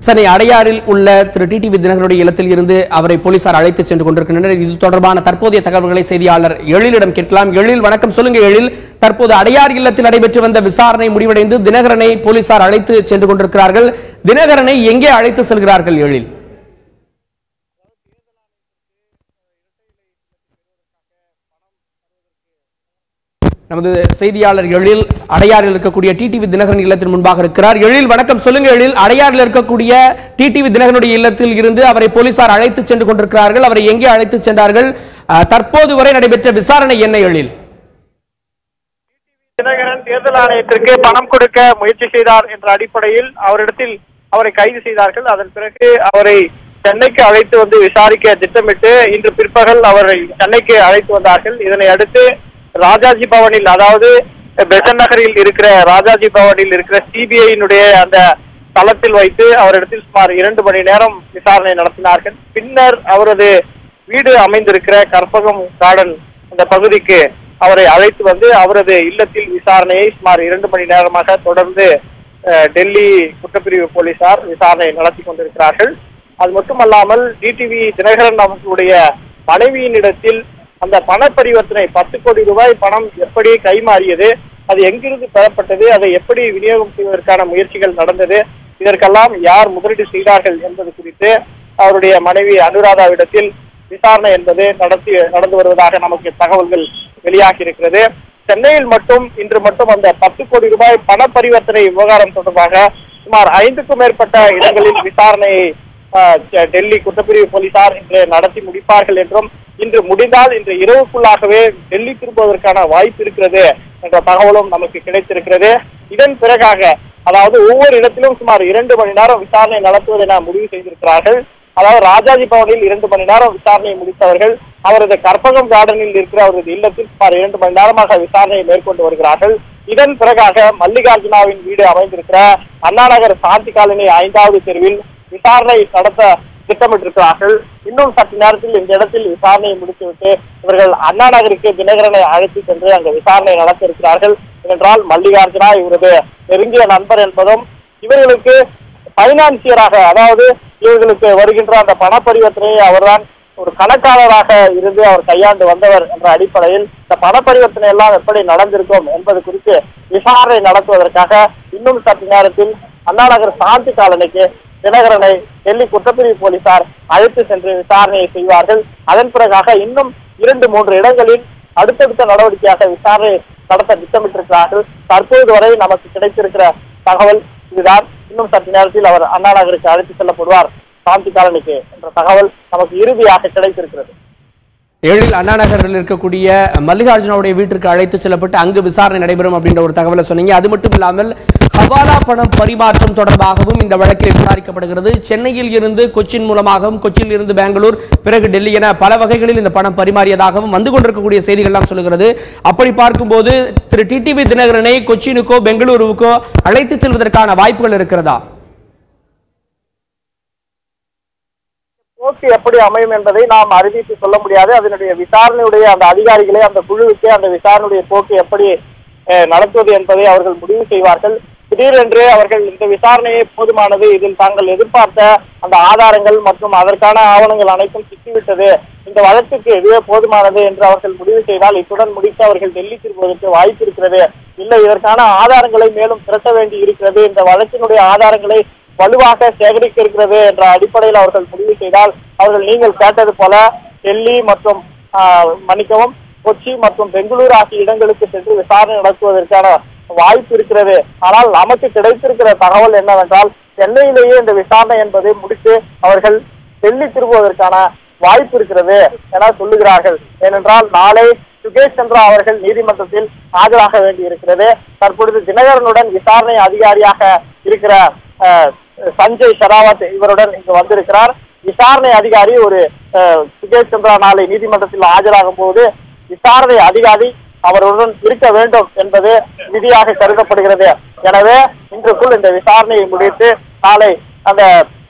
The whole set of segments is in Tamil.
சென்னை அடையாறில் உள்ள திரு டிடிவி தினகரனுடைய இல்லத்தில் இருந்து அவரை போலீசார் அழைத்து சென்று கொண்டிருக்கின்றனர். இது தொடர்பான தற்போதைய தகவல்களை செய்தியாளர் எழிலிடம் கேட்கலாம். எழில், வணக்கம். சொல்லுங்க எழில், தற்போது அடையார் இல்லத்தில் நடைபெற்று வந்த விசாரணை முடிவடைந்து தினகரனை போலீசார் அழைத்து சென்று கொண்டிருக்கிறார்கள். தினகரனை எங்கே அழைத்து செல்கிறார்கள் எழில்? நமது செய்தியாளர் எழில் அடையாறில் இருக்கக்கூடிய டிடிவி தினகரன் இல்லத்தின் முன்பாக இருக்கிறார். எழில், வணக்கம். சொல்லுங்க எழில், அடையாறில் இருக்கக்கூடிய டிடிவி தினகரனுடைய இல்லத்தில் இருந்து அவரை போலீசார் அழைத்து சென்று கொண்டிருக்கிறார்கள். அவரை எங்கே அழைத்து சென்றார்கள்? தற்போது வரை நடைபெற்ற விசாரணை என்ன எழில்? தினகரன் தேர்தல் ஆணையத்திற்கு பணம் கொடுக்க முயற்சி செய்தார் என்ற அடிப்படையில் அவரிடத்தில் அவரை கைது செய்தார்கள். அதன் பிறகு அவரை சென்னைக்கு அழைத்து வந்து விசாரிக்க திட்டமிட்டு இன்று பிற்பகல் அவரை சென்னைக்கு அழைத்து வந்தார்கள். இதனை அடுத்து ராஜாஜி பவனில், அதாவது பெசன் நகரில் இருக்கிற ராஜாஜி பவனில் இருக்கிற சிபிஐயினுடைய அந்த தளத்தில் வைத்து அவரிடத்தில் சுமார் 2 மணி நேரம் விசாரணை நடத்தினார்கள். பின்னர் அவரது வீடு அமைந்திருக்கிற கற்பகம் கார்டன் அந்த பகுதிக்கு அவரை அழைத்து வந்து அவரது இல்லத்தில் விசாரணையை சுமார் 2 மணி நேரமாக தொடர்ந்து டெல்லி குற்றப்பிரிவு போலீசார் விசாரணை நடத்தி கொண்டிருக்கிறார்கள். அது மட்டுமல்லாமல் டிடிவி தினகரன் அவர்களுடைய மனைவியினிடத்தில் அந்த பண பரிவர்த்தனை 10 கோடி ரூபாய் பணம் எப்படி கைமாறியது, அது எங்கிருந்து பெறப்பட்டது, அதை எப்படி விநியோகம் செய்வதற்கான முயற்சிகள் நடந்தது, இதற்கெல்லாம் யார் முதலீடு செய்தார்கள் என்பது குறித்து அவருடைய மனைவி அனுராதாவிடத்தில் விசாரணை என்பது நடந்து வருவதாக நமக்கு தகவல்கள் வெளியாகி இருக்கிறது. சென்னையில் மட்டும் இன்று மட்டும் அந்த 10 கோடி ரூபாய் பண பரிவர்த்தனை விவகாரம் தொடர்பாக சுமார் 5க்கும் மேற்பட்ட இடங்களில் விசாரணையை டெல்லி குற்றப்பிரிவு போலீசார் இன்று நடத்தி முடிப்பார்கள் என்றும், இன்று முடிந்தால் இன்று இரவுக்குள்ளாகவே டெல்லி திரும்புவதற்கான வாய்ப்பு இருக்கிறது என்ற தகவலும் நமக்கு கிடைத்திருக்கிறது. இதன் பிறகாக, அதாவது ஒவ்வொரு இடத்திலும் சுமார் 2 மணி நேரம் விசாரணை நடத்துவது என முடிவு செய்திருக்கிறார்கள். அதாவது ராஜாஜி பவனில் 2 மணி நேரம் விசாரணையை முடித்தவர்கள் அவரது கற்பகம் கார்டனில் இருக்கிற அவரது இல்லத்தில் சுமார் 2 மணி நேரமாக விசாரணையை மேற்கொண்டு வருகிறார்கள். இதன் பிறகாக மல்லிகார்ஜுனாவின் வீடு அமைந்திருக்கிற அண்ணாநகர் சாந்தி காலனி 5வது தெருவில் விசாரணை நடத்த திட்டமிட்டிருக்கிறார்கள். இன்னும் சற்று நேரத்தில் இந்த இடத்தில் விசாரணையை முடித்துவிட்டு இவர்கள் அண்ணா நகருக்கு தினகரனை அழைத்து சென்று அங்கு விசாரணை நடத்த இருக்கிறார்கள். ஏனென்றால் மல்லிகார்ஜுனா இவரது நெருங்கிய நண்பர் என்பதும், இவர்களுக்கு பைனான்சியராக, அதாவது இவர்களுக்கு வருகின்ற அந்த பண பரிவர்த்தனையை அவர்தான் ஒரு கணக்காளராக இருந்து அவர் கையாண்டு வந்தவர் என்ற அடிப்படையில் இந்த பண பரிவர்த்தனை எல்லாம் எப்படி நடந்திருக்கும் என்பது குறித்து விசாரணை நடத்துவதற்காக இன்னும் சற்று நேரத்தில் அண்ணா நகர் சாந்தி காலனிக்கு தினகரனை டெல்லி குற்றப்பிரிவு போலீசார் அழைத்து சென்று விசாரணையை செய்வார்கள். அதன் பிறகாக இன்னும் 2-3 இடங்களில் அடுத்தடுத்த நடவடிக்கையாக விசாரணை நடத்த திட்டமிட்டிருக்கிறார்கள். தற்போது வரை நமக்கு கிடைத்திருக்கிற தகவல் இதுதான். இன்னும் சற்று நேரத்தில் அவர் அண்ணா நகருக்கு அழைத்து செல்லப்படுவார் சாந்தி காலனிக்கு என்ற தகவல் நமக்கு இறுதியாக கிடைத்திருக்கிறது. எழில், அண்ணா நகரில் இருக்கக்கூடிய மல்லிகார்ஜுனாவுடைய வீட்டிற்கு அழைத்து செல்லப்பட்டு அங்கு விசாரணை நடைபெறும் அப்படின்ற ஒரு தகவலை சொன்னீங்க. அது மட்டும் இல்லாமல் ஹவாலா பணம் பரிமாற்றம் தொடர்பாகவும் இந்த வழக்கில் விசாரிக்கப்படுகிறது. சென்னையில் இருந்து கொச்சின் மூலமாகவும், கொச்சியில் இருந்து பெங்களூர், பிறகு டெல்லி என பல வகைகளில் இந்த பணம் பரிமாறியதாகவும் வந்து கொண்டிருக்கக்கூடிய செய்திகள் எல்லாம் சொல்லுகிறது. அப்படி பார்க்கும்போது திரு டிடிவி தினகரனை கொச்சினுக்கோ பெங்களூருக்கோ அழைத்து செல்வதற்கான வாய்ப்புகள் இருக்கிறதா? போக்கு எப்படி அமையும் என்பதை நாம் அறிவித்து சொல்ல முடியாது. அதனுடைய விசாரணையுடைய அந்த அதிகாரிகளே, அந்த குழுவுக்கு அந்த விசாரணையுடைய போக்கு எப்படி நடத்துவது என்பதை அவர்கள் முடிவு செய்வார்கள். திடீரென்று அவர்கள் இந்த விசாரணையே போதுமானது, இதில் தாங்கள் எதிர்பார்த்த அந்த ஆதாரங்கள் மற்றும் அதற்கான ஆவணங்கள் அனைத்தும் சிக்கிவிட்டது, இந்த வழக்குக்கு இதுவே போதுமானது என்று அவர்கள் முடிவு செய்தால் இத்துடன் முடித்து அவர்கள் டெல்லி திரும்புவதற்கு வாய்ப்பு இருக்கிறது. இல்லை, இதற்கான ஆதாரங்களை மேலும் திரட்ட வேண்டி இருக்கிறது, இந்த வழக்கினுடைய ஆதாரங்களை வலுவாக சேகரிக்க இருக்கிறது என்ற அடிப்படையில் அவர்கள் முடிவு செய்தால் அவர்கள் நீங்கள் கேட்டது போல டெல்லி மற்றும் மன்னிக்கவும் கொச்சி மற்றும் பெங்களூர் ஆகிய இடங்களுக்கு சென்று விசாரணை நடத்துவதற்கான வாய்ப்பு இருக்கிறது. ஆனால் நமக்கு கிடைத்திருக்கிற தகவல் என்னவென்றால், சென்னையிலேயே இந்த விசாரணை என்பதை முடித்து அவர்கள் டெல்லி திரும்புவதற்கான வாய்ப்பு இருக்கிறது என சொல்லுகிறார்கள். ஏனென்றால் நாளை சுகேஷ் சந்திரா அவர்கள் நீதிமன்றத்தில் ஆஜராக வேண்டி இருக்கிறது. தற்பொழுது தினகரனுடன் விசாரணை அதிகாரியாக இருக்கிற சஞ்சய் ஷராவத் இவருடன் இங்கு வந்திருக்கிறார். விசாரணை அதிகாரி ஒரு சுகேஷ் சந்திரா நாளை நீதிமன்றத்தில் ஆஜராகும் போது விசாரணை அதிகாரி அவருடன் இருக்க வேண்டும் என்பது விதியாக கருதப்படுகிறது. எனவே இன்றுக்குள் இந்த விசாரணையை முடித்து நாளை அந்த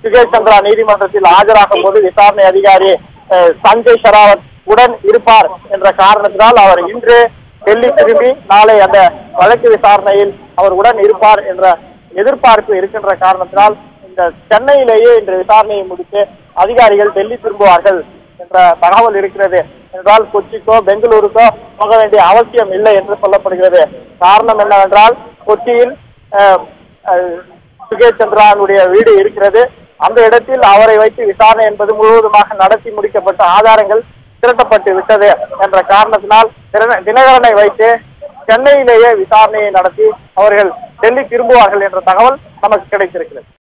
சுகேஷ் சந்திரா நீதிமன்றத்தில் ஆஜராகும் போது விசாரணை அதிகாரி சஞ்சய் ஷராவத் உடன் இருப்பார் என்ற காரணத்தினால் அவர் இன்று டெல்லி திரும்பி நாளை அந்த வழக்கு விசாரணையில் அவர் உடன் இருப்பார் என்ற எதிர்பார்ப்பு இருக்கின்ற காரணத்தினால் இந்த சென்னையிலேயே இன்று விசாரணையை முடித்து அதிகாரிகள் டெல்லி திரும்புவார்கள் என்ற தகவல் இருக்கிறது. என்றால் கொச்சிக்கோ பெங்களூருக்கோ போக வேண்டிய அவசியம் இல்லை என்று சொல்லப்படுகிறது. காரணம் என்னவென்றால் கொச்சியில் சுகேஷ் சந்திரானுடைய வீடு இருக்கிறது. அந்த இடத்தில் அவரை வைத்து விசாரணை என்பது முழுவதுமாக நடத்தி முடிக்கப்பட்ட ஆதாரங்கள் திரட்டப்பட்டு விட்டது என்ற காரணத்தினால் தினகரனை வைத்து சென்னையிலேயே விசாரணையை நடத்தி அவர்கள் டெல்லி திரும்புவார்கள் என்ற தகவல் நமக்கு கிடைத்திருக்கிறது.